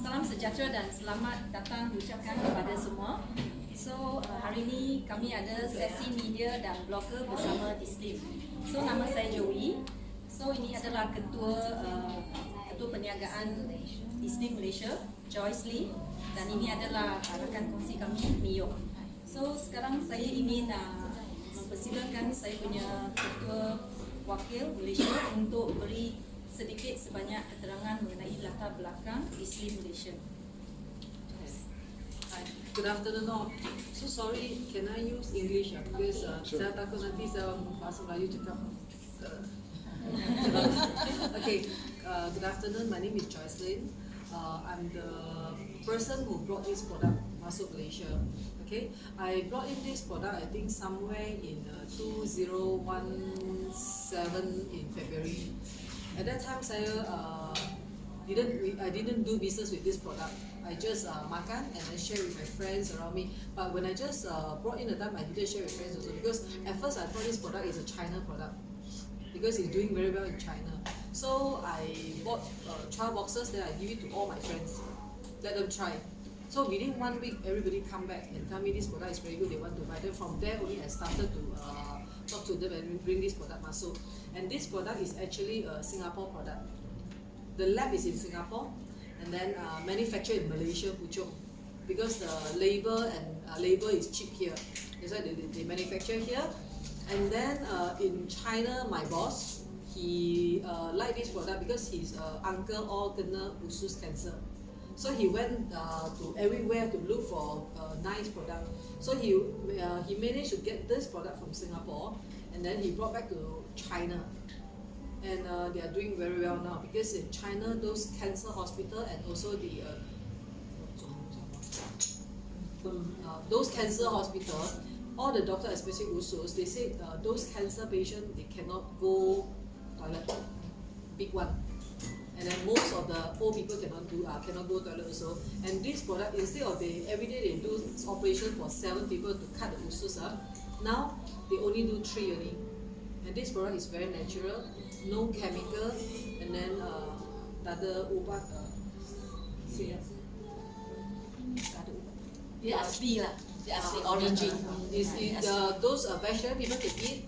Salam sejahtera dan selamat datang diucapkan kepada semua. So, hari ini kami ada sesi media dan blogger bersama DeSlim. So, nama saya Joey. So, ini adalah ketua perniagaan DeSlim Malaysia, Joyce Lee. Dan ini adalah rakan kongsi kami, Mio. So, sekarang saya ingin mempersilakan saya punya ketua wakil Malaysia untuk beri sedikit sebanyak keterangan mengenai latar belakang DeSlim Malaysia. Good afternoon all. So sorry, can I use English? Because saya takut nanti saya bahasa Melayu cakap. Okay, good afternoon. My name is Joycelyn. I'm the person who brought this product masuk Malaysia. Okay, I brought in this product I think somewhere in 2017 in February. At that time, I didn't do business with this product. I just makan and then share with my friends around me. But when I just brought in the time, I didn't share with friends also because at first I thought this product is a China product because it's doing very well in China. So I bought 12 boxes, then I give it to all my friends, let them try. So within 1 week, everybody come back and tell me this product is very good. They want to buy. Then from there only I started to talk to them and bring this product masuk. And this product is actually a Singapore product. The lab is in Singapore, and then manufactured in Malaysia, Puchong, because the labor is cheap here. That's why they manufacture here. And then in China, my boss, he liked this product because his uncle all kena usus cancer. So he went to everywhere to look for a nice product. So he managed to get this product from Singapore, and then he brought back to China. And they are doing very well now because in China, those cancer hospital and also the those cancer hospital, all the doctors, especially usus, they say those cancer patients they cannot go toilet, big one. And then most of the old people cannot go toilet also. And this product, instead of every day they do operation for 7 people to cut the usus up, now they only do 3 only. And this product is very natural, no chemical, and then tak ada ubat. Dia asli lah, dia asli origin. Those vegetable people can eat.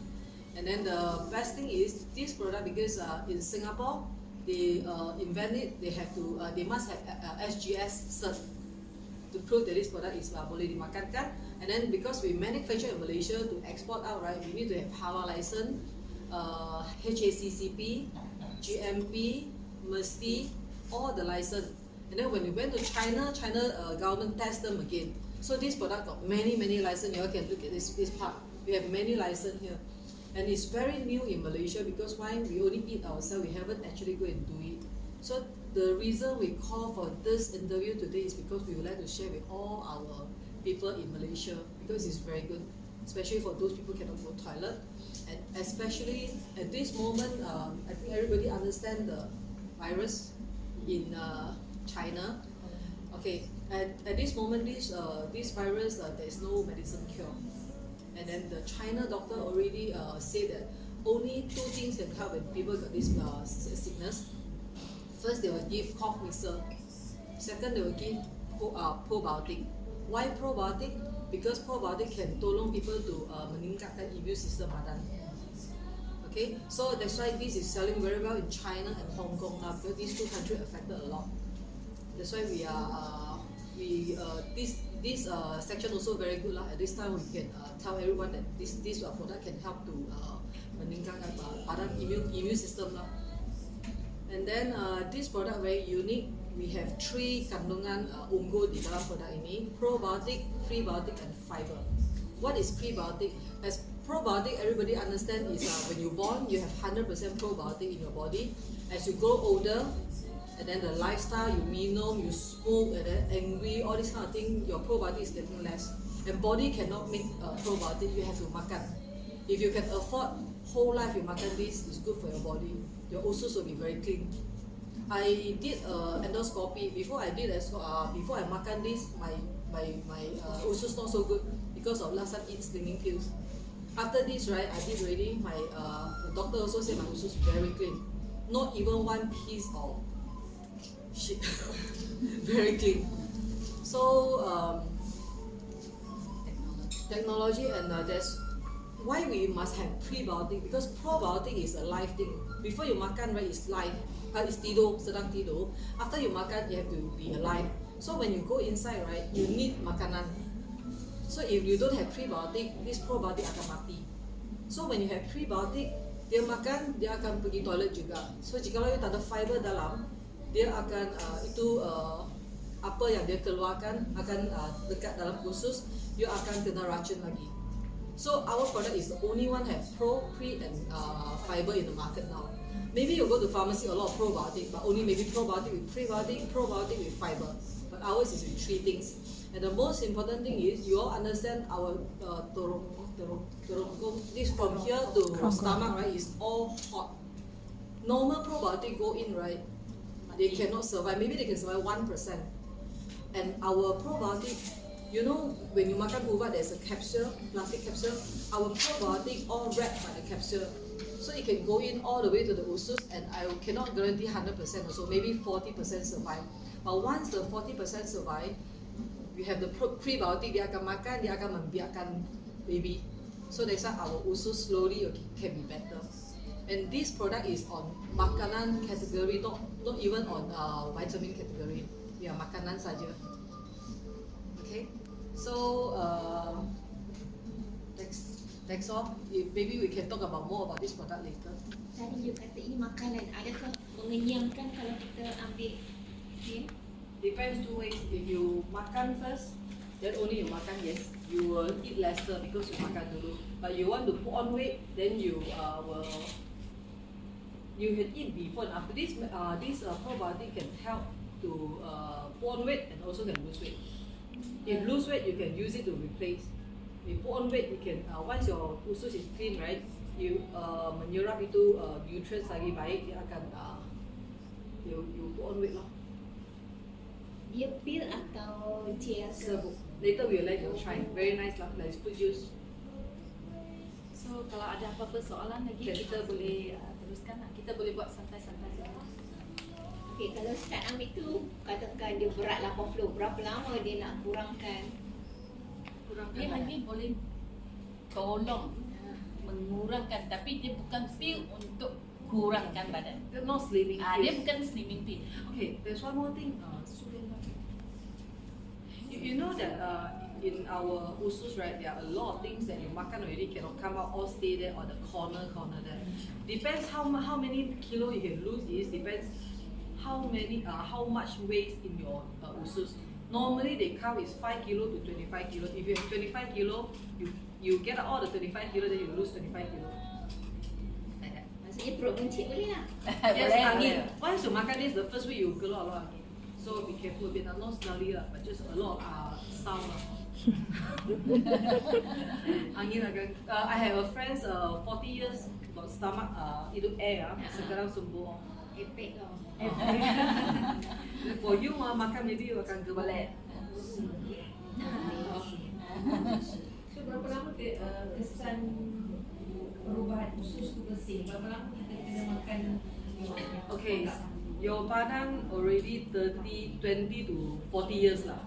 And then the best thing is this product because in Singapore they invent it. They must have SGS cert to prove that this product is boleh dimakankan. And then because we manufacture in Malaysia to export out, right, we need to have halal license, HACCP, GMP, mesti, all the license. And then when we went to China government test them again. So this product got many license. You all can look at this part. We have many license here. And it's very new in Malaysia because why? We only eat ourselves. We haven't actually go and do it. So the reason we call for this interview today is because we would like to share with all our people in Malaysia because it's very good, especially for those people who cannot go toilet, and especially at this moment, I think everybody understand the virus in China. Okay, at this moment, this virus there is no medicine cure, and then the China doctor already said that only 2 things can help when people got this sickness. First, they will give cough mixer. Second, they will give probiotic. Why probiotic? Because probiotic can tolong people to meningkatkan immune system badan. Okay, so that's why this is selling very well in China and Hong Kong now because these 2 countries affected a lot. That's why this section also very good lah. At this time we can tell everyone that this product can help to meningkatkan badan immune system lah. And then this product very unique. We have 3 kandungan unggul di dalam produk ini: probiotic, prebiotic, and fiber. What is prebiotic? As probiotic, everybody understand is when you born, you have 100% probiotic in your body. As you grow older, and then the lifestyle, you minum, you smoke, and then angry, all this kind of thing, your probiotic is getting less. And body cannot make probiotic, you have to makan. If you can afford whole life, you makan this, it's good for your body. Your usus will be very clean. I did endoscopy. Before I makan this, my usus not so good because of last time eat slimming pills. After this, right, I did already. The doctor also said my usus very clean. Not even 1 piece of shit. very clean. So technology and that's why we must have prebiotic, because probiotic is a life thing. Before you makan, right, it's life. It's tidur, sedang tidur. After you makan, you have to be alive. So when you go inside, right, you need makanan. So if you don't have prebiotic, this probiotic akan mati. So when you have prebiotic, dia makan, dia akan pergi toilet juga. So jika you tak ada fiber dalam, dia akan apa yang dia keluarkan akan dekat dalam usus, you akan kena racun lagi. So our product is the only one have pro, pre and fiber in the market now. Maybe you go to pharmacy, a lot of probiotic, but only maybe probiotic with prebiotic, probiotic with fiber. But ours is with 3 things. And the most important thing is you all understand our this from here to stomach, right, is all hot. Normal probiotic go in, right, they cannot survive. Maybe they can survive 1%. And our probiotic, you know, when you makan ubat, there's a capsule, plastic capsule. Our probiotic all wrapped by the capsule. So it can go in all the way to the usus, and I cannot guarantee 100% also, maybe 40% survive. But once the 40% survive, we have the prebiotic, dia akan makan, dia akan membiarkan baby. So that's why our usus slowly can be better. And this product is on makanan category, not even on vitamin category. We are makanan saja. Okay, so that's all. Maybe we can talk about more about this product later. Tadi you kata ini makanan, adakah mengenyangkan kalau kita ambil ni? Depends 2 ways. If you makan first, then only you makan, yes, you will eat lesser because you makan dulu. But you want to put on weight, then you can eat before and after. This probiotic can help to put on weight and also can lose weight. If lose weight, you can use it to replace. If put on weight, you can once your usus is clean, right, you menyerap itu nutrients lagi baik, dia akan you put on weight lah. Dia pil atau gel? Serbuk. Later we will let you try. Very nice lah, like fruit juice. So kalau ada apa-apa soalan lagi, kita boleh teruskan lah. Kita boleh buat santai-santai saja. Okay, kalau start ambil tu, katakan dia berat 80, berapa lama dia nak kurangkan? Dia lagi boleh tolong mengurangkan, tapi dia bukan pil untuk kurangkan badan. They're not slimming pill. Dia bukan slimming pill. Okay, there's one more thing. You know that in our usus, right, there are a lot of things that you makan already cannot come out, all stay there on the corner there. Depends how many kilo you can lose. Is depends how much waste in your usus. Normally they count is 5 kilo to 25 kilo. If you have 25 kilo, you get all the 25 kilo, then you lose 25 kilo. Like that. Maksudnya perut buncit boleh lah? Yes, angin. Once you makan this, the first week you keluar a lot of angin. So be careful a bit, not smelly lah, but just a lot of sound lah. Angin agak. I have a friend 40 years got stomach itu air sekarang sembuh. Efek lah. For you makan maybe you akan kebalik. So berapa lama kesan perubahan usus tu bersih? Berapa lama kita kena makan? Okay, your badan already 20 to 40 years lah.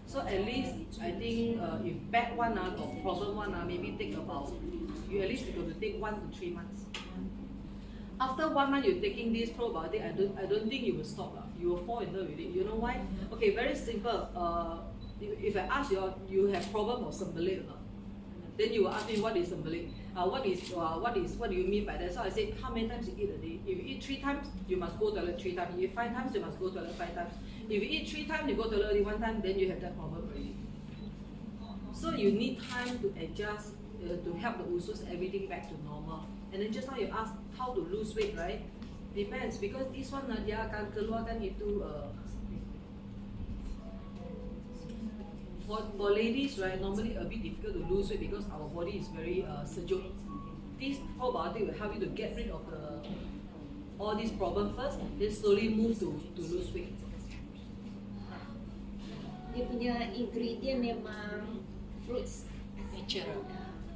So at least I think if bad one got problem one maybe take about you at least got to take 1 to 3 months. After 1 month you're taking this probiotic, I don't think you will stop lah. You will fall in love with it. You know why? Okay, very simple. If I ask you have problem of sembelit or not, then you will ask me what is sembelit. What do you mean by that? So I said how many times you eat a day. If you eat 3 times, you must go toilet 3 times. If you eat 5 times, you must go toilet 5 times. If you eat 3 times, you go toilet only 1 time, then you have that problem already. So you need time to adjust to help the usus everything back to normal. And then just now you ask how to lose weight, right? Depends, because this one dia akan keluarkan itu for ladies, right, normally a bit difficult to lose weight because our body is very sejuk. This probiotic will help you to get rid of all these problems first, then slowly move to lose weight. Dia punya ingredient memang fruits Natural.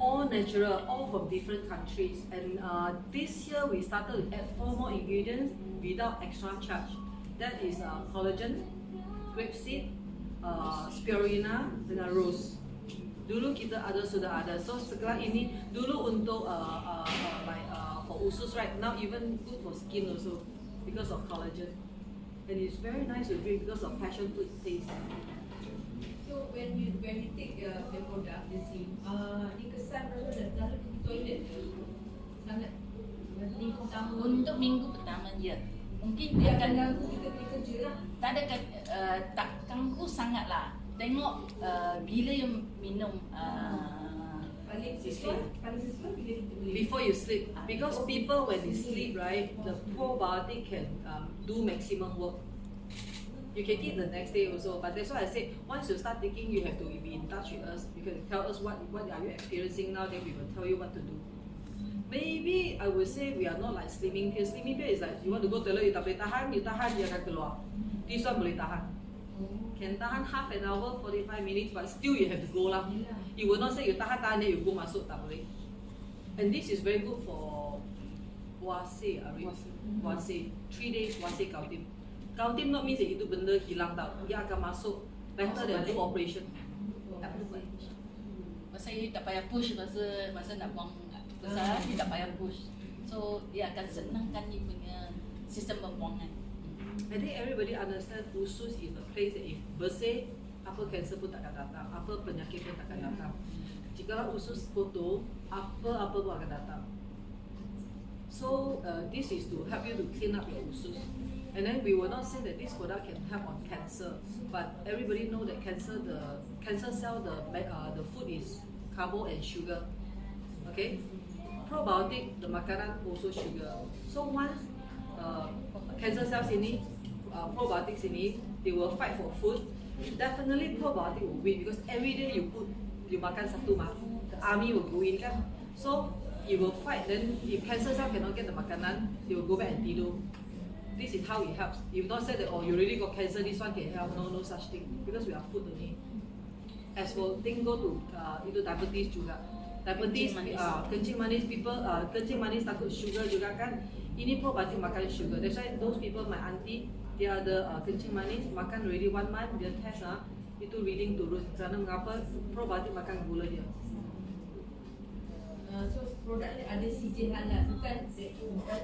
All natural, all from different countries. And this year we started to add 4 more ingredients without extra charge. That is collagen, grapeseed, spirulina dengan rose. Dulu kita sudah ada. So sekarang ini dulu untuk for usus, right? Now even good for skin also because of collagen. And it's very nice to drink because of passion fruit taste. So when you take the product, DeSlim, dia kesan rasa dah lalu pergi toilet ke? Sangat minggu pertama. Untuk minggu pertama ya. Mungkin Dia dia akan akan ganggu kita pergi kerja lah. tak ada tak ganggu sangat lah. Tengok bila you minum Paling sesuai bila kita boleh. Before you sleep, because people when they sleep, right, the probiotic can do maximum work. You can eat the next day also, but that's why I say once you start taking, you have to be in touch with us. You can tell us what are you experiencing now, then we will tell you what to do. Maybe I would say we are not like slimming pill. Slimming pill is like you want to go toilet, you tak boleh tahan, dia akan keluar. This one boleh tahan. Can tahan half an hour, 45 minutes, but still you have to go lah. You will not say you tahan then you go masuk, tak boleh. And this is very good for wase, 3 days wase kautim. Kautim not means that itu benda hilang tau. Dia akan masuk better than do operation. tak perlu buat. Masa you tak payah push masa nak buang besar, you tak payah push. So dia akan senangkan you punya sistem pembuangan. I think everybody understand usus is a place that if bersih, apa cancer pun takkan datang, apa penyakit pun takkan datang. Jika usus kotor, apa pun akan datang. So this is to help you to clean up your usus. And then we will not say that this product can help on cancer, but everybody know that the cancer cell, the food is carbo and sugar. Okay, probiotic, the makanan also sugar. So once cancer cells ini, probiotics ini, they will fight for food. Definitely probiotic will win because every day you makan satu mah, the army will go in kan. So it will fight. Then if cancer cell cannot get the makanan, they will go back and tidur. This is how it helps. You've not said that you really got cancer, this one can help. No such thing because we are food only. As for thing go to itu diabetes juga. Diabetes, kencing manis people, kencing manis takut sugar juga kan. Ini probiotic makan sugar. That's why those people, my auntie, dia ada kencing manis makan already 1 month, dia test itu reading turun. Kerana mengapa probiotic makan gula dia. So produk ni ada CJ halal, bukan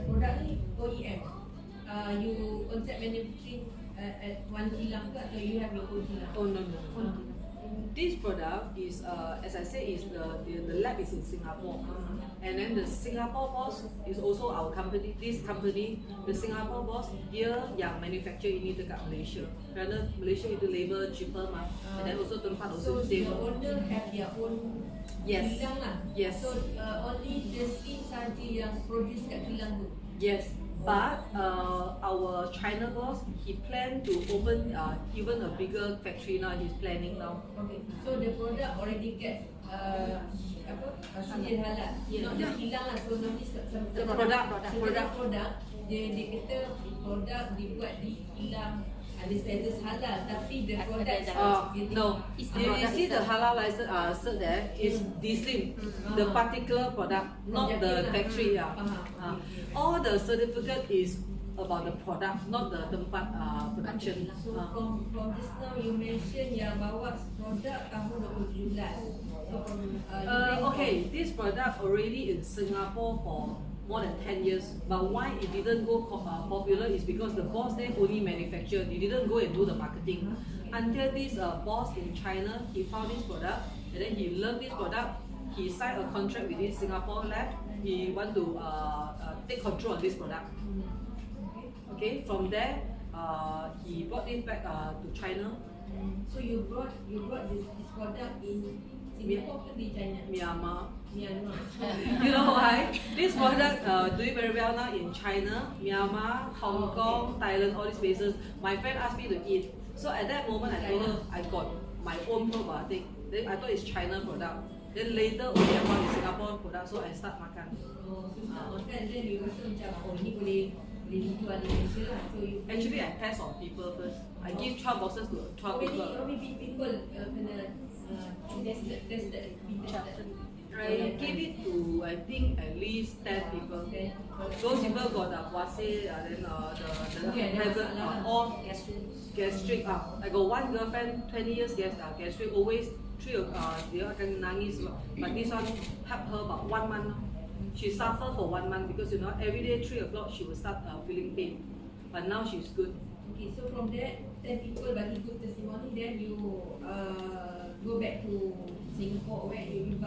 produk ni OEM. You concept manufacturing at one kilang ke atau you have your own kilang? Oh no. This product is, as I said, is the lab is in Singapore, and then the Singapore boss is also our company. This company, the Singapore boss, dia yang manufacture ini dekat Malaysia. Kerana Malaysia itu label cheaper mah, and then also tempat also So the stable. owner have their own Yes. kilang lah. Yes. So only DeSlim saja yang produce kat kilang tu. Yes, but our China boss, he planned to open even a bigger factory now. He's planning now. Okay. So the product already get CJ halal. Not the kilang lah. So nanti produk. Dia kata produk dibuat di kilang ada status halal, tapi the product No, you see the halal license cert there is DeSlim, the particular product, not the factory. All the certificate is about the product, not the tempat production. So from just now you mention yang bawa produk tahun 2017. So Okay, this product already in Singapore for more than 10 years, but why it didn't go popular is because the boss there only manufactured. He didn't go and do the marketing. Until this boss in China, he found this product, and then he loved this product. He signed a contract with this Singapore lab. He want to take control of this product. Okay, from there, he brought it back to China. So you brought this product in Singapore ke di China? Myanmar. Myanmar. You know why? This product doing very well now in China, Myanmar, Hong Kong, Thailand, all these places. My friend asked me to eat. So at that moment, I told her I got my own probiotic. Then I thought it's China product. Then later, only I found it's Singapore product, so I start makan. Makan then you rasa macam ini boleh dijual di Malaysia lah. So you Actually, I test on people first. I give 12 boxes to 12 people. How many people kena tested. I give it to, I think, at least 10 people. Those people got the puase, then the all gastric. I got one girlfriend, 20 years gastric, always dia akan nangis. But this one helped her about 1 month. She suffered for 1 month because every day 3 o'clock she will start feeling pain. But now she's good. Okay, so from that 10 people bagi good testimony, then you go back to Singapore where you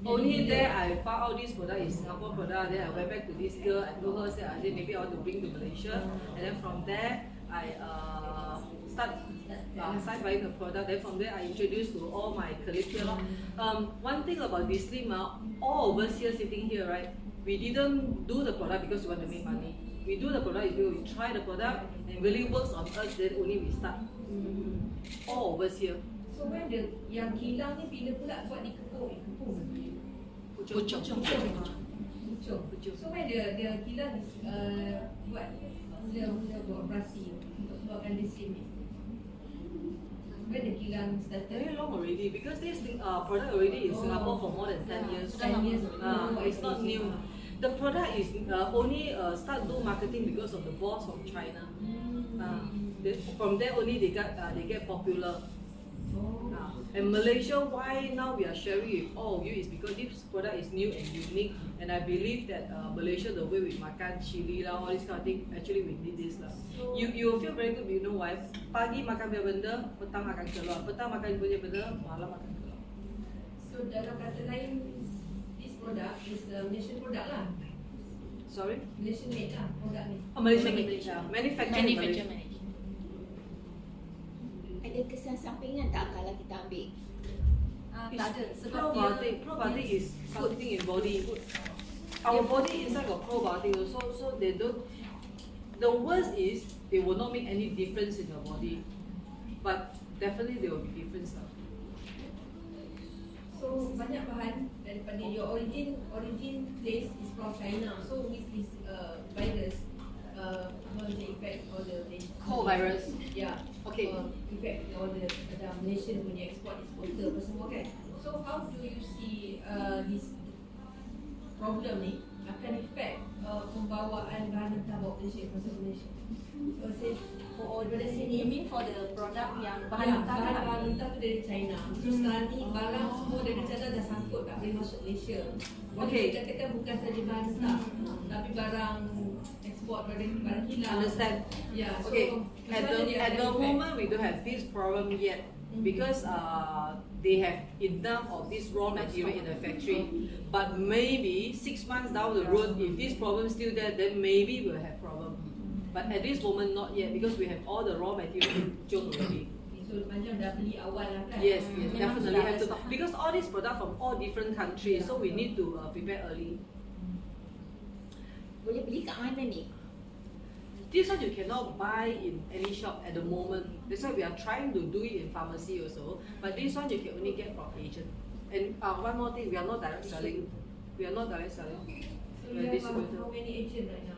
only there I found out this product is Singapore product. Then I went back to this girl and told her I said maybe I want to bring to Malaysia. And then from there I start buying the product. Then from there I introduced to all my colleagues here. One thing about DeSlim, all of us here sitting here, right? We didn't do the product because we want to make money. We do the product because we try the product and really works on us. Then only we start. All of us here. So when yang kilang ni bila pula buat dikepung? Pucuk. So when the kilang buat mula beroperasi untuk keluarkan DeSlim ni? When the kilang started? Very long already because this product already in Singapore for more than 10 years. 10 years. It's not new. The product is only start do marketing because of the boss from China. From there only they get popular. And Malaysia, why now we are sharing with all of you is because this product is new and unique, and I believe that Malaysia, the way we makan chili lah, all this kind of thing, actually we need this lah. You will feel very good. You know why? Pagi makan punya benda, petang akan keluar. Petang makan punya benda, malam akan keluar. So dalam kata lain, this product is a Malaysian product lah. Sorry? Malaysian made lah produk ni. Malaysia made. Manufacturing Malaysia. Ada kesan sampingan tak kalau kita ambil? Tak ada. Sebab probiotic is something in body. Our body inside got probiotic also, so they don't. The worst is they will not make any difference in your body, but definitely there will be difference. So banyak bahan daripada your origin place is from China. So with this virus, the effect or the virus. Yeah. Okay. Effect or the Malaysian punya export apa semua kan. So how do you see this problem ni akan effect pembawaan bahan mentah bawa Malaysia masuk Malaysia? for you mean for the product yang bahan mentah kan? Bahan mentah tu dari China. So sekarang ni barang semua dari China dah sangkut tak boleh masuk Malaysia. Okay. Kita katakan bukan saja bahan mentah, tapi barang export barang kilang. Understand? Yeah. So Okay. At the moment we don't have this problem yet because they have enough of this raw material in the factory. But maybe 6 months down the road, if this problem is still there, then maybe we'll have problem. But at this moment not yet because we have all the raw material in Jom already. So macam dah beli awal lah kan? Yes, definitely have to because all these products from all different countries, so we need to prepare early. Boleh beli kat mana ni? This one you cannot buy in any shop at the moment. That's why we are trying to do it in pharmacy also. But this one you can only get from agent. And one more thing, we are not direct selling. We are not direct selling. So you have how many agents right now?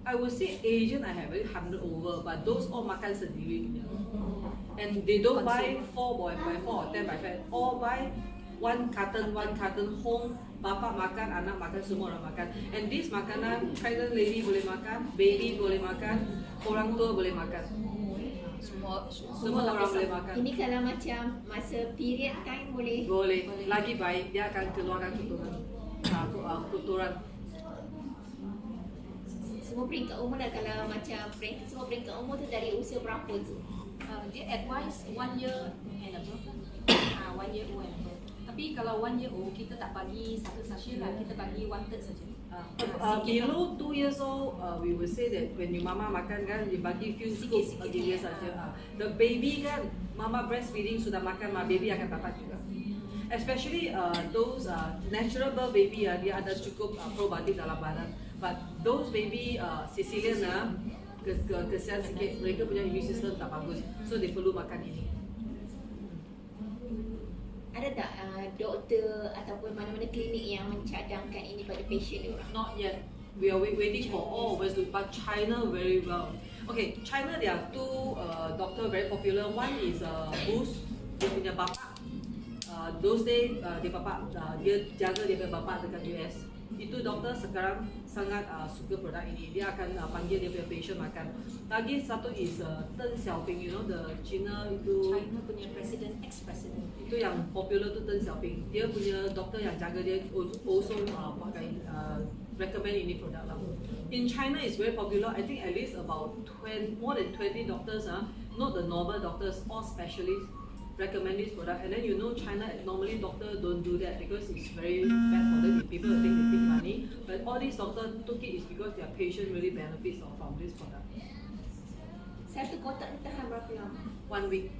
I would say agent I have 100 over, but those all makan sendiri. And they don't buy 4 by 4 or 10 by 5. All buy one carton home. Bapa makan, anak makan, semua orang makan. And this makanan, pregnant lady boleh makan, baby boleh makan, orang tua boleh makan. Semua orang boleh makan. Ini kalau macam masa period time boleh? Boleh. Lagi baik, dia akan keluarkan kotoran. Semua peringkat umur dah, kalau macam semua peringkat umur tu dari usia berapa tu? Dia advise 1 year and above. 1 year old and above. Tapi kalau 1 year old, kita tak bagi satu sachet lah, kita bagi 1/3 saja. Below 2 years old, we will say that when you mama makan kan, you bagi few scoop dia saja. The baby kan, mama breastfeeding sudah makan, baby akan dapat juga. Especially those natural birth baby, dia ada cukup probiotik dalam badan. But those baby Sicilian kesian sikit, mereka punya immune system tak bagus, so they perlu makan ini. Ada tak doktor ataupun mana-mana klinik yang mencadangkan ini pada pasien dia orang? Not yet. We are waiting for all of us to, but China very well. Okay, China there are 2 doctor very popular. One is Bruce, dia punya bapa, those days dia bapak dia jaga dia punya bapak dekat US. Itu doktor sekarang sangat suka produk ini. Dia akan panggil dia punya patient makan. Lagi satu is Deng Xiaoping, you know the China itu. China punya president, ex-president. Itu yang popular tu Deng Xiaoping. Dia punya doktor yang jaga dia also pakai recommend ini produk lah. In China is very popular. I think at least about more than 20 doctors, not the normal doctors, all specialists recommend this product. And then you know China normally doctor don't do that because it's very bad for them. People think they take money, but all these doctors took it is because their patient really benefits from this product. Satu kotak ni tahan berapa lama? 1 week.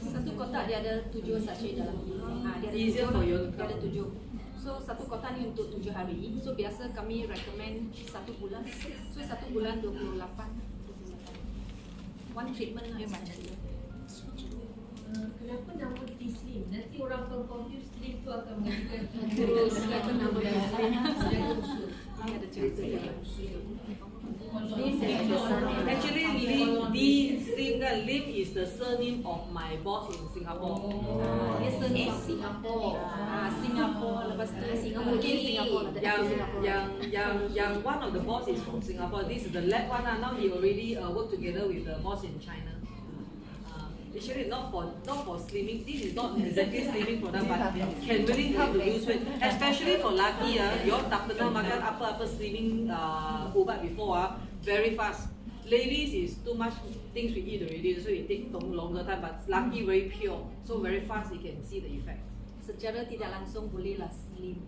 Satu kotak dia ada 7 sachet dalam. Dia ada Easier for you to dia ada 7. So satu kotak ni untuk 7 hari. So biasa kami recommend 1 bulan. So 1 bulan 28. One treatment lah macam tu. Kenapa nama DeSlim? Nanti orang kalau confuse Slim tu akan menjadikan terus kata nama DeSlim sebagai usul. Ini ada cerita dia. Actually, DeSlim kan, Lim is the surname of my boss in Singapore. Dia surname Singapore. Singapore lepas tu mungkin Singapore. Yang one of the boss is from Singapore. This is the lab one. Now he already work together with the boss in China. Actually, not for slimming. This is not exactly slimming product, but can really help to lose weight. Especially for laki, you tak pernah makan apa-apa slimming ubat before, very fast. Ladies is too much things we eat already, so it take longer time. But laki very pure, so very fast you can see the effect. Secara tidak langsung bolehlah slim.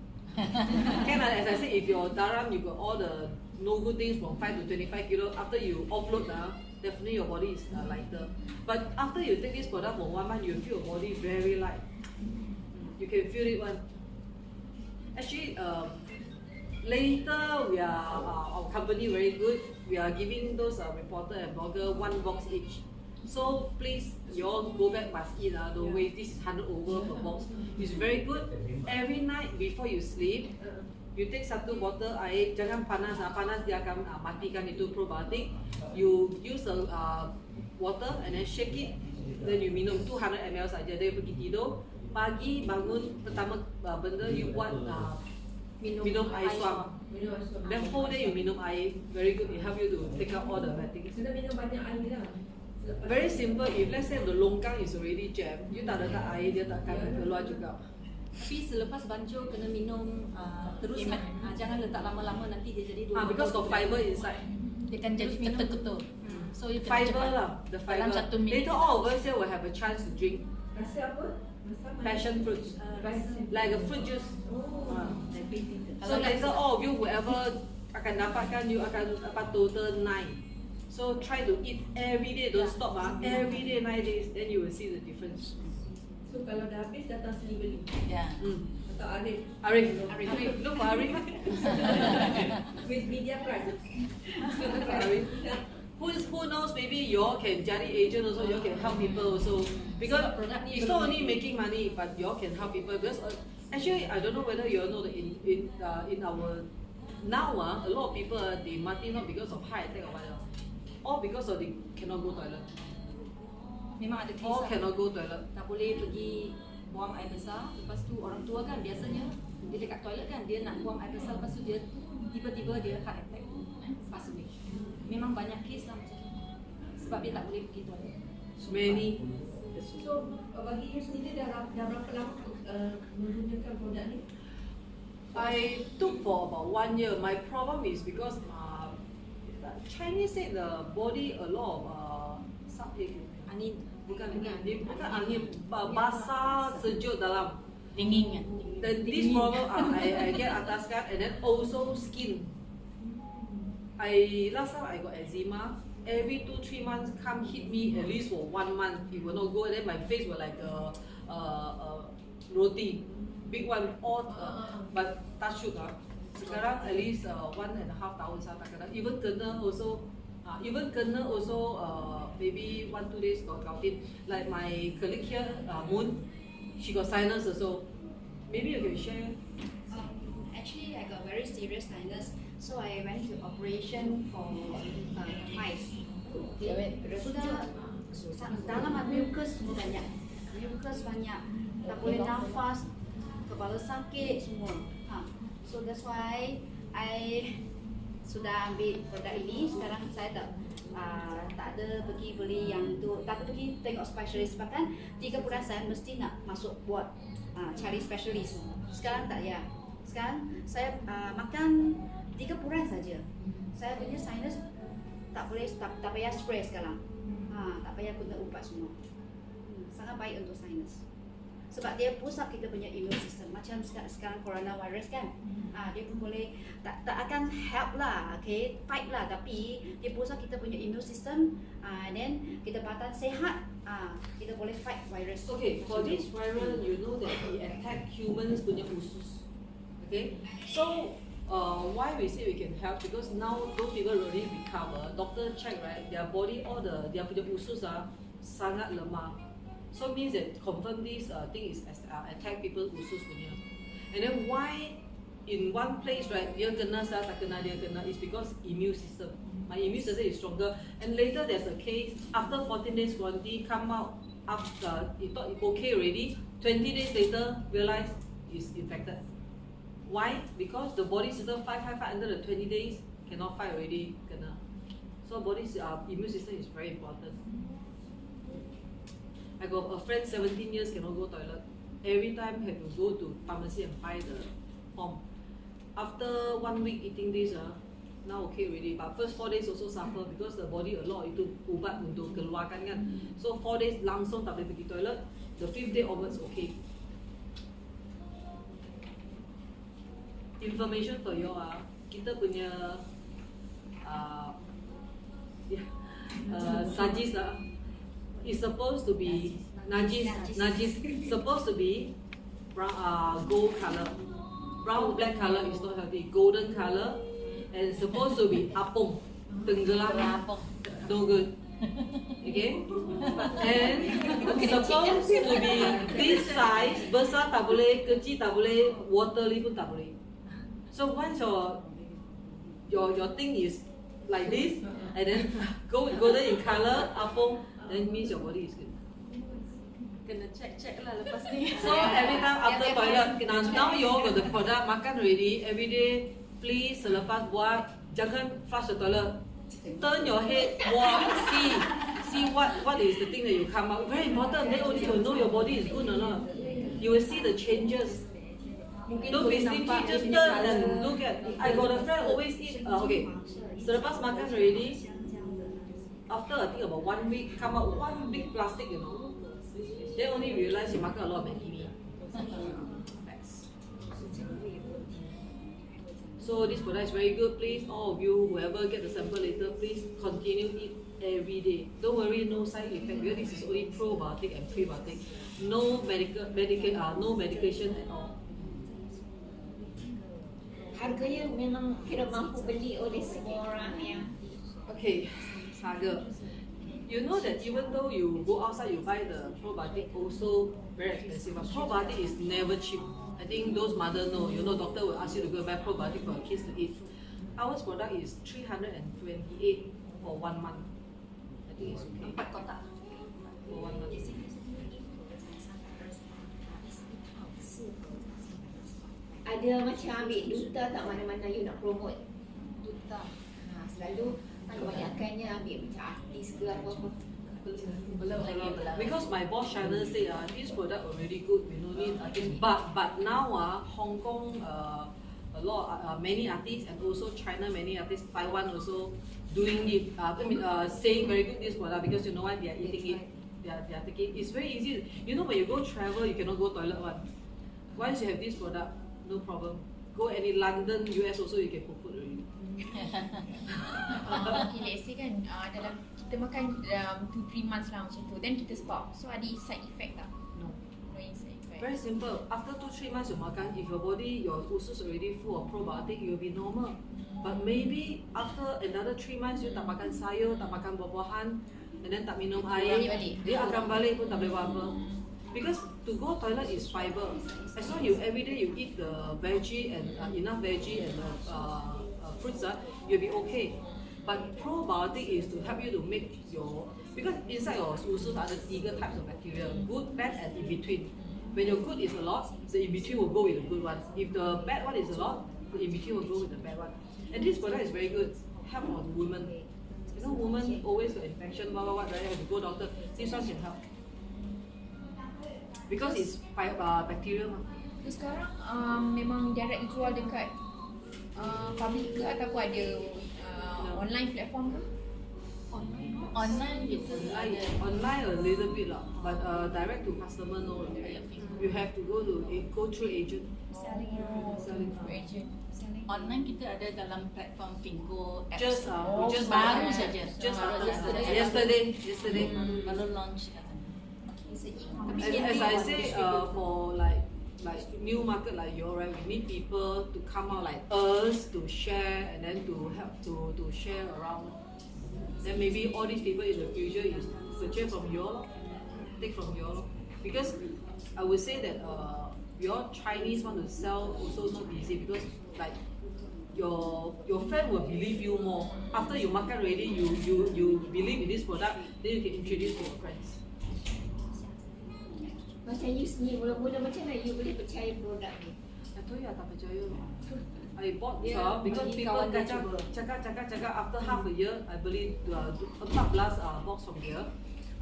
Can as I said, if your daram you got all the no good things from 5 to 25 kilo, after you offload definitely your body is lighter. But after you take this product for 1 month, you feel your body very light. You can feel it one. Actually, later we are our company very good. We are giving those reporter and blogger 1 box each. So please, you all go back must eat. Don't waste. This is 100 over per box. It's very good. Every night before you sleep, you take 1 bottle air. Jangan panas. Panas dia akan matikan itu probiotic. You use the water and then shake it. Then you minum 200 ml saja. Dia pergi tidur. Pagi bangun pertama benda you buat minum air suam. Then whole day you minum air. Very good. It help you to take out all the bad things. Kena minum banyak air lah. Very simple. If let's say the longkang is already jammed, you tak letak air, dia takkan keluar juga. Tapi selepas bancuh kena minum terus kan. Jangan letak lama-lama nanti dia jadi 2 Because of fiber inside. Dia kan jadi ketul-ketul. So you kena Fiber cepat. lah, the Dalam fiber. 1 minit. Later all of us here will have a chance to drink Rasa apa? Rasa mana? passion fruit, like a fruit juice. So Kalau later all of you whoever akan dapatkan, you akan dapat total 9. So try to eat every day, don't stop every day 9 days, then you will see the difference. So kalau dah habis datang sini beli. Ya. Atau Arif Arif, look for Arif. with media price. Arif. Who knows, maybe you all can jadi agent also, you all can help people also. Because it's not only making money, but you all can help people. Because actually, I don't know whether you all know that in our now a lot of people they mati not because of heart attack or whatever, all because of they cannot go toilet. Memang ada kes All lah. cannot go toilet. Tak boleh pergi buang air besar. Lepas tu orang tua kan biasanya dia dekat toilet kan, dia nak buang air besar, lepas tu dia tiba-tiba dia heart attack, pass away. Memang banyak kes lah macam tu. Sebab dia tak boleh pergi toilet. Many. So bagi you sendiri dah berapa lama menggunakan produk ni? I took for about 1 year. My problem is because Chinese said the body a lot of Angin. bukan angin basah sejuk dalam. Dingin kan. This problem I get ataskan, and then also skin. Last time I got eczema. Every 2-3 months come hit me at least for 1 month. It will not go, and then my face will like roti, big one. All but touch wood sekarang at least 1.5 tahun saya tak kena. Even kena also maybe 1-2 days got gouting. Like my colleague here, Moon, she got sinus also. Maybe you can share. Actually, I got very serious sinus, so I went to operation for twice. Sudah dalam mucus banyak, tak boleh nafas, kepala sakit semua. So that's why I sudah ambil produk ini. Sekarang saya tak ada pergi beli yang tu, tak ada pergi tengok spesialis. Bahkan 3% mesti nak masuk buat cari spesialis. Sekarang tak ya. Sekarang saya makan 3% saja. Saya punya sinus tak boleh, tak payah spray sekarang. Tak payah guna ubat semua. Sangat baik untuk sinus. Sebab dia pusat kita punya immune system. Macam sekarang coronavirus kan. Dia pun boleh tak akan help lah, okay, fight lah, tapi dia pusat kita punya immune system. Then kita badan sehat, kita boleh fight virus. Okay, for this viral, you know that it attack humans punya usus. Okay, so why we say we can help? Because now those people already recover. Doctor check, right, their body, all their punya usus sangat lemah. So means that confirm this thing is attack people usus punya. And then why in one place, right, dia kena saya tak kena dia kena, is because immune system. My immune system is stronger. And later there's a case after 14 days quarantine, come out after he thought it okay already. 20 days later realize is infected. Why? Because the body system fight under the 20 days cannot fight already kena. So body's immune system is very important. I got a friend 17 years cannot go toilet. Every time had to go to pharmacy and buy the form. After 1 week eating this, now okay already. But first 4 days also suffer because the body a lot itu ubat untuk keluarkan kan. So 4 days langsung tak boleh pergi toilet. The 5th day onwards okay. Information for you kita punya sajis is supposed to be najis supposed to be brown, gold color. Brown black color is not healthy. Golden color and supposed to be apong, tenggelam, no good. Okay, and supposed to be this size, besar tak boleh, kecil tak boleh, waterly pun tak boleh. So once your thing is like this, and then golden in color, apong, then means your body is good. Kena check lah lepas ni. So every time after toilet, now you all got the product, makan already, every day, please selepas buat, jangan flush the toilet. Turn your head, walk, see what is the thing that you come out. Very important, then only you know your body is good or not. You will see the changes. Don't be stingy, just turn and look at. I got a friend always eat, okay, selepas makan already, after I think about 1 week, come out one big plastic, you know. Then only realize you makan a lot of Maggi mee. So this product is very good. Please, all of you, whoever get the sample later, please continue eat every day. Don't worry, no side effect. Because this is only probiotic and prebiotic. No medication at all. Harganya memang kira mampu beli oleh semua orang ya. Okay, harga. You know that even though you go outside, you buy the probiotic also very expensive. But probiotic is never cheap. I think those mothers know. You know, doctor will ask you to go buy probiotic for kids to eat. Our product is 328 for 1 month. I think it's okay. 4 kotak. For 1 month. Ada macam ambil duta tak mana-mana you nak promote? Duta. Selalu kebanyakannya ambil macam artis ke apa-apa. Belum lagi. Because my boss China say this product already good, we don't need artists. But now Hong Kong a lot many artists and also China many artists, Taiwan also doing it. Saying very good this product because you know why they are eating it. They are taking. It's very easy. You know when you go travel, you cannot go toilet one. Once you have this product, no problem. Go any London, US also you can put already. Okay, let's say kan dalam kita makan 2-3 months lah macam tu, then kita stop. So ada side effect tak? No. No side effect. Very simple. After 2-3 months you makan, if your body, your usus already full of probiotic, you will be normal. But maybe after another 3 months you tak makan sayur, tak makan buah-buahan, and then tak minum air, dia akan balik pun tak boleh buat apa. Because to go toilet is fiber. As long as you everyday you eat the veggie and enough veggie and fruits, you'll be okay. But probiotic is to help you to make your, because inside your usus are the 3 types of bacteria, good, bad, and in between. When your good is a lot, the in-between will go with the good one. If the bad one is a lot, the in-between will go with the bad one. And this product is very good. Help on women. You know, women always got infection, blah, blah, blah, right? Have to go doctor. This one can help. Because it's bacteria. So sekarang memang direct jual dekat public ke ataupun ada online platform ke? Online kita ada. Online a little bit lah, but direct to customer no. You have to go through agent. Selling through agent. Online kita ada dalam platform Fingo apps. Just baru saja. Just baru yesterday. Baru launch katanya. As I say, for like new market like you, right? We need people to come out like us to share and then to help to share around. Then maybe all these people in the future is purchase from you all, take from you all. Because I would say that your Chinese want to sell also not easy because like your friend will believe you more. After you market ready, you believe in this product, then you can introduce to your friends. Macam you sendiri mula-mula macam mana you boleh percaya produk ni? I told you I tak percaya. I bought some because people cakap after half a year I beli 14 box from here.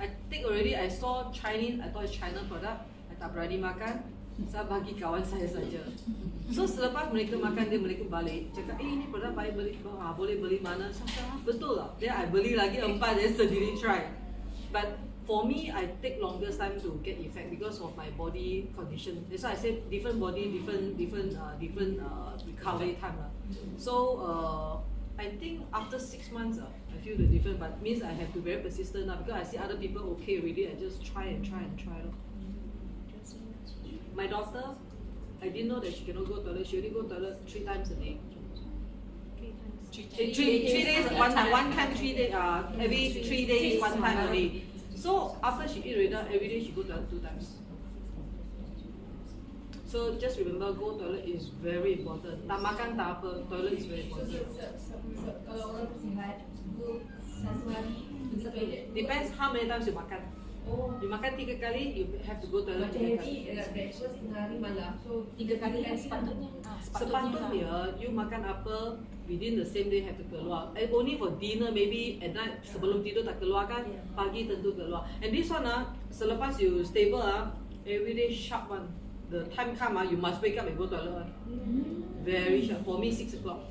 I take already, I saw Chinese, I thought it's China product. I tak berani makan. Saya bagi kawan saya saja. So selepas mereka makan dia mereka balik cakap ini produk baik beli boleh beli mana? Saya betul lah. Then I beli lagi 4 dan sendiri try. But for me, I take longer time to get effect because of my body condition. That's why I say different body, different recovery time. So I think after 6 months, I feel the difference. But means I have to be very persistent now because I see other people okay already. I just try and try. My daughter, I didn't know that she cannot go toilet. She only go toilet 3 times a day. 3 days, one time, 3 days. Every 3 days, 1 time only. So after she eat already, every day she go toilet 2 times. So just remember, go toilet is very important. Tak makan tak apa, toilet is very important. Kalau orang sihat, go satu hari pergi toilet. Depends how many times you makan. Oh, You makan 3 kali, you have to go toilet macam 3 kali. heavy breakfast tengah hari malam. So 3 kali kan sepatutnya. Sepatutnya you makan apa within the same day have to keluar. Only for dinner maybe at night sebelum tidur tak keluar kan, pagi tentu keluar. And this one selepas you stable every day sharp one. The time come you must wake up and go toilet. Very sharp. For me 6 o'clock.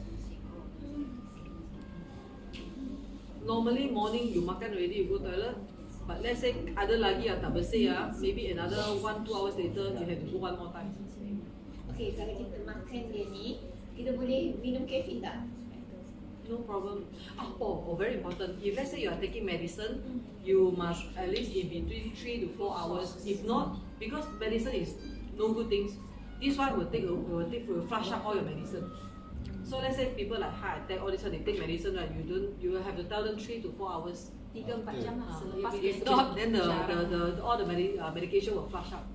Normally morning you makan already you go toilet. But let's say ada lagi yang tak bersih maybe another 1-2 hours later you have to go one more time. Okay, kalau kita makan dia ni, kita boleh minum caffeine tak? No problem. Very important. If let's say you are taking medicine, you must at least in between 3 to 4 hours. If not, because medicine is no good things. This one will flush out all your medicine. So let's say people like heart attack, all this one they take medicine, right? You will have to tell them 3 to 4 hours. 3-4 jam lah selepas If not, then all the medication will flush out.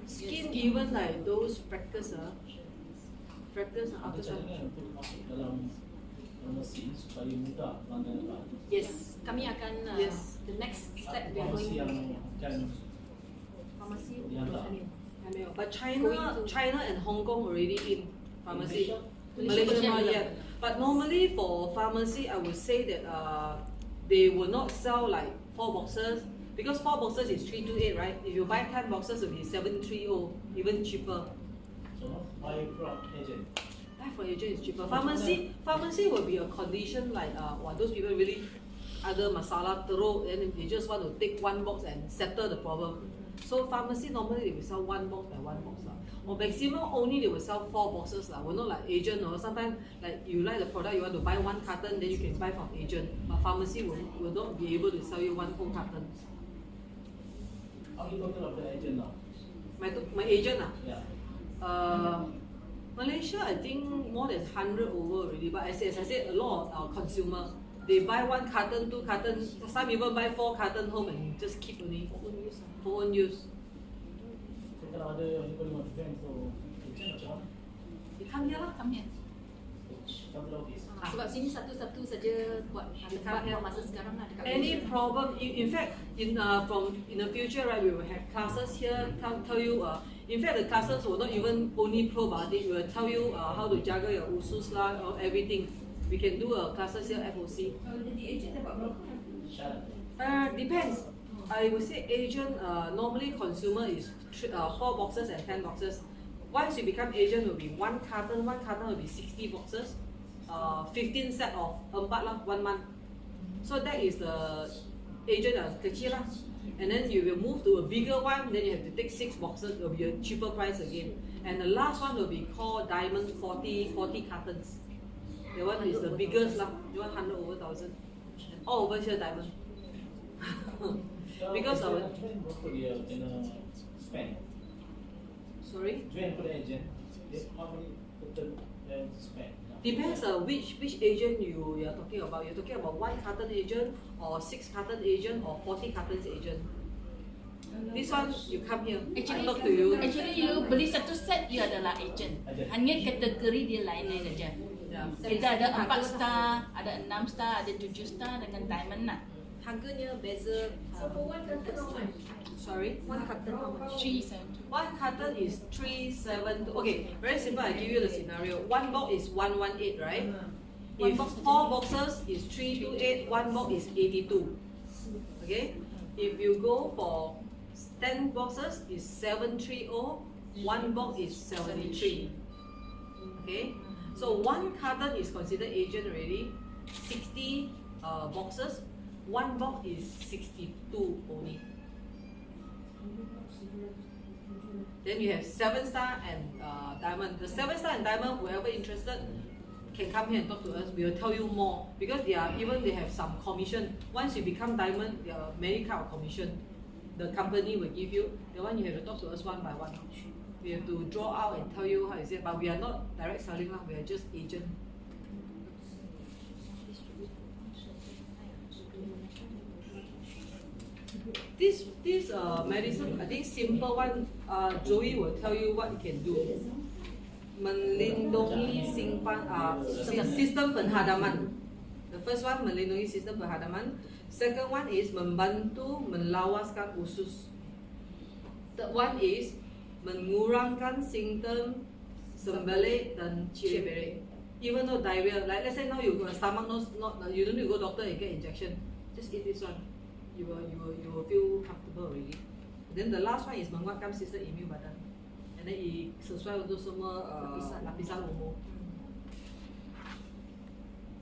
Skin even like those freckles after some. Yes, kami akan the next step we are going pharmacy. But China and Hong Kong already in pharmacy. Malaysia not yet. But normally for pharmacy, I would say that they will not sell like 4 boxes because 4 boxes is 328, right? If you buy 10 boxes, it will be 730, even cheaper. So buy from agent. Buy for agent is cheaper. Pharmacy will be a condition like those people really ada masalah teruk, and they just want to take 1 box and settle the problem. So pharmacy normally they will sell 1 box by 1 box or maximum only they will sell 4 boxes Will not like agent or sometimes like you like the product you want to buy 1 carton then you can buy from agent. But pharmacy will not be able to sell you 1 whole carton. How many total of the agent now? My agent Yeah. Malaysia I think more than 100 over already. But as I said, a lot of consumer they buy 1 carton, 2 carton. Some even buy 4 carton home and just keep only for own use. So kalau ada anybody want to join, so agent macam mana? You come here lah. Come here. Counter office. Sebab sini satu-satu saja buat tempat buat masa sekarang lah dekat Any Malaysia. problem? In fact, in the future, right, we will have classes here. Tell you. In fact, the classes will not even only probiotic. We will tell you how to juggle your usus lah, or everything. We can do classes here FOC. Kalau jadi agent dapat berapa? Depends. I would say agent. Normally, consumer is 4 boxes and 10 boxes. Once you become agent, will be 1 carton. 1 carton will be 60 boxes. 15 set of 4 lah, 1 month. So that is the agent kecil lah. And then you will move to a bigger one. Then you have to take 6 boxes. It will be a cheaper price again. And the last one will be called diamond 40 cartons. That one is the biggest lah. 100 over 1,000. All over here diamond. Because our spend. Sorry. Join for the agent. How many total spend? Depends which agent you are talking about. You're talking about 1 carton agent or 6 carton agent or 40 cartons agent. This one you come here. I talk to you. Actually, you beli satu set, you adalah agent. Hanya kategori dia lain-lain saja. Yeah. Kita ada 4 star, ada 6 star, ada 7 star dengan diamond lah. Harganya beza. So for one carton how much? Sorry. 1 carton how much? 372. 1 carton is 372. Okay, very simple. I give you the scenario. 1 box is 118, right? If 4 boxes is 328, 1 box is 82. Okay. If you go for 10 boxes is 730. 1 box is 73. Okay. So 1 carton is considered agent already. 60 boxes. 1 box is 62 only. Then you have 7 star and diamond. The 7 star and diamond, whoever interested can come here and talk to us. We will tell you more because they have some commission. Once you become diamond, there are many kind of commission. The company will give you. The one you have to talk to us one by one. We have to draw out and tell you how is it. But we are not direct selling lah. We are just agent. This medicine, I think simple one. Joey will tell you what it can do. Melindungi sistem penghadaman. The first one melindungi sistem penghadaman. Second one is membantu melawaskan usus. Third one is mengurangkan simptom sembelit dan cirit-birit. Even though diarrhea, like let's say now you got a stomach nose, you don't need to go doctor and get injection. Just eat this one. You will feel comfortable already. Then the last one is menguatkan sistem imun badan. And then sesuai untuk semua lapisan umur.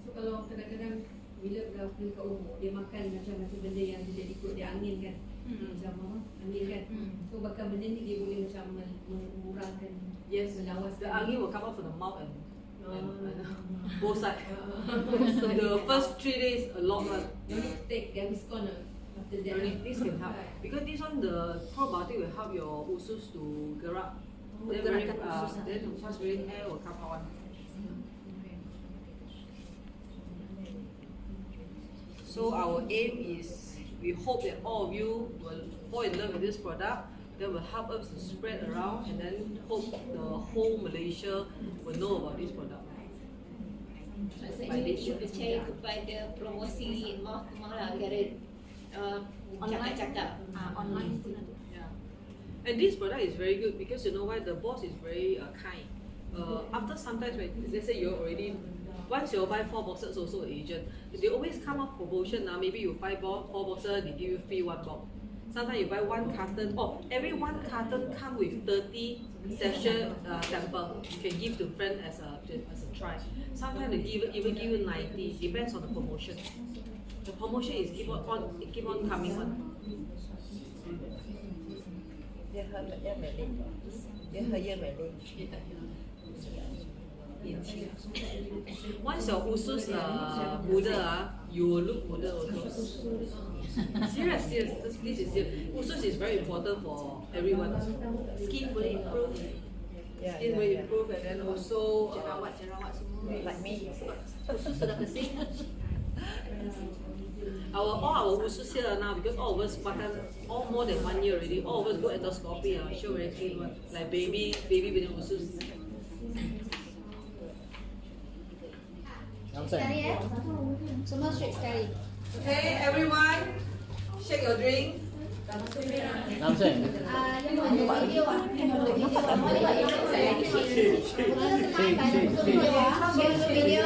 So kalau kadang-kadang bila dah ke umur, dia makan macam benda yang dia jadi perut dia angin kan. Macam angin kan. So bahkan benda ni dia boleh macam mengurangkan. Yes, melawaskan. the angin will come out from the mouth and both sides. The first 3 days a lot one. You need to take Gaviscon after that. This can help because this one the probiotic will help your usus to gerak. Then once very air will come out. So our aim is we hope that all of you will fall in love with this product. That will help us to spread around, and then hope the whole Malaysia will know about this product. Maksudnya kita percaya kepada promosi Amalan gara cakap-cakap Online pun ada. Yeah. And this product is very good because you know why? The boss is very kind. After sometimes when let's say you already once you buy 4 boxes also agent, they always come up promotion now. Maybe you buy 4 boxes, they give you free 1 box. Sometimes you buy 1 carton. Every 1 carton come with 30 sachet sample. You can give to friend as a try. Sometimes they even give you 90. Depends on the promotion. The promotion is keep on coming on. Once your usus Buddha, you will look Buddha also. Serious. This is serious. Usus is very important for everyone. Skin will improve. Skin will improve, and then also Jerawat semua. Like me. Usus sudah bersih. all our usus here now because all of us makan all more than 1 year already. All of us go endoscopy. Show very clean one. Like baby punya usus. Sekali semua straight sekali. Okay, everyone, shake your drink. Namsen. Video ah. Nampak tak? Video.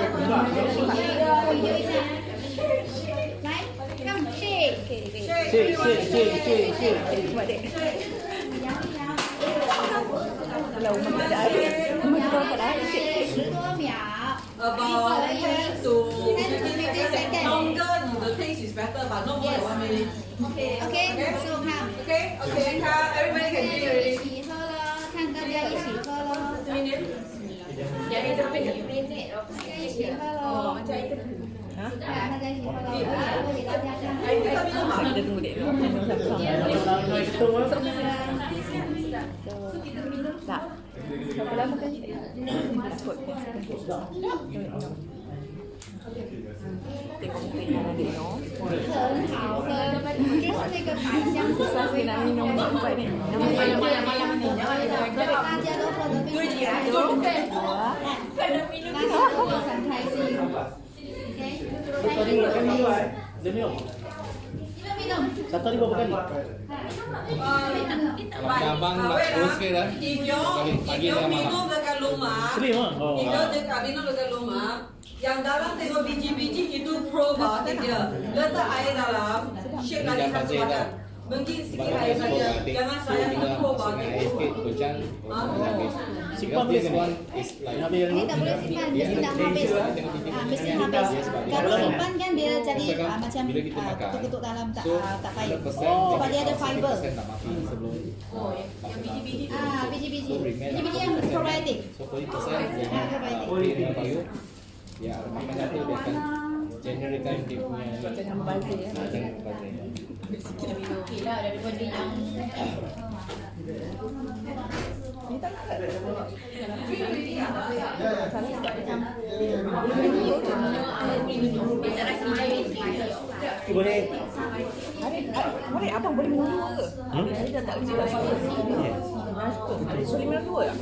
Right? Come shake. Shake. Buat dek. Kalau mana ada air, mana dapat air. 10 秒. About 10 to 15 seconds. Longer, the taste is better, but not more than 1 minute. Okay, so come. Okay, come. Everybody can drink already. 一起喝了，看大家一起喝了。 Jadi sampai 1 minit. 一起喝了。 Macam itu. Ha? 大家一起喝了，我给大家看。 Kita tunggu dek. Tak. Berapa lama kan? Takut. Tengok muka Iena dia no. 很好喝，就是那个百香果的味道。 minum cepat ni. 大家都喝得非常开心，大家都喝得很开心。Dia minum. minum. Satu hari berapa kali? Abang nak teruskan dah. If you minum dekat rumah, Slim ah. Oh. if you minum dekat rumah, yang dalam tengok biji-biji itu probiotik dia. Letak air dalam, shake lagi satu badan. Mungkin sikit air saja. Jangan sayang itu probiotik. Simpan boleh semua. Ini tak boleh simpan, mesti dah habis. Mesti habis. Kalau simpan kan dia jadi macam ketuk-ketuk dalam tak payah. Sebab dia ada fiber. Oh, yang biji-biji tu. Biji-biji. Biji-biji yang probiotik. So 40% ya makanan tu dia akan generate dia punya Jangan bazir ya. jangan bazir. Okey lah daripada yang Ni tak nak. Boleh. Hari abang boleh minum dua ke? Hari dah tak boleh suka. Boleh minum dua tak?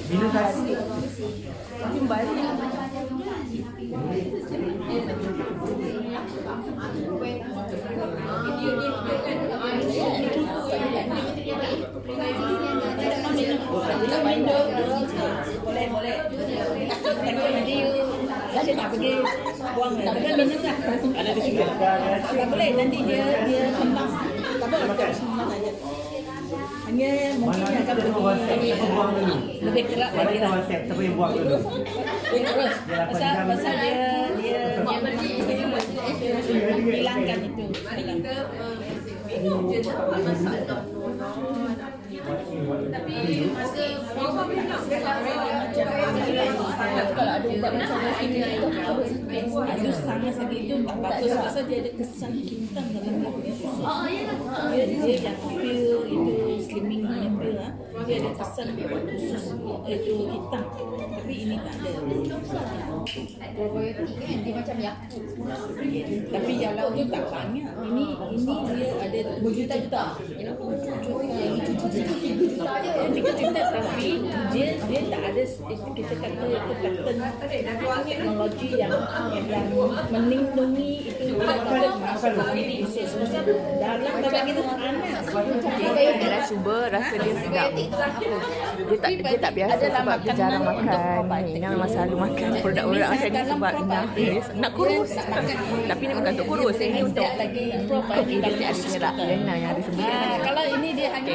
Minum kasih. Mungkin balik. Tak minum. Boleh. Nanti saya tak pergi buang. Tak boleh minum tak? Ada di sini. Tak boleh, nanti dia kembang. Tak boleh makan. Hanya mungkin dia akan pergi lebih kerak lagi lah. Siapa yang buat dulu? Terus pasal dia hilangkan itu. Mari kita minum je dapat masalah. Tapi masa bawa minum Kalau ada ubat macam ini ada sangat sakit itu tak bagus pasal dia ada kesan hitam dalam susu. Dia yang pil itu slimming punya pil dia ada kesan khusus itu hitam. Tapi ini tak ada. Probiotik kan dia macam Yakult. Tapi yang laut tu tak banyak. Ini dia ada berjuta-juta. Juta tapi dia tak ada kita kata teknologi yang melindungi itu dalam badan kita panas. Dia dah cuba rasa dia sedap. Dia tak biasa sebab dia jarang makan. Iena memang selalu makan produk orang macam ni sebab dia nak kurus. Tapi ni bukan untuk kurus, ini untuk kita ada serat Iena yang ada sebelah. Kalau ini dia hanya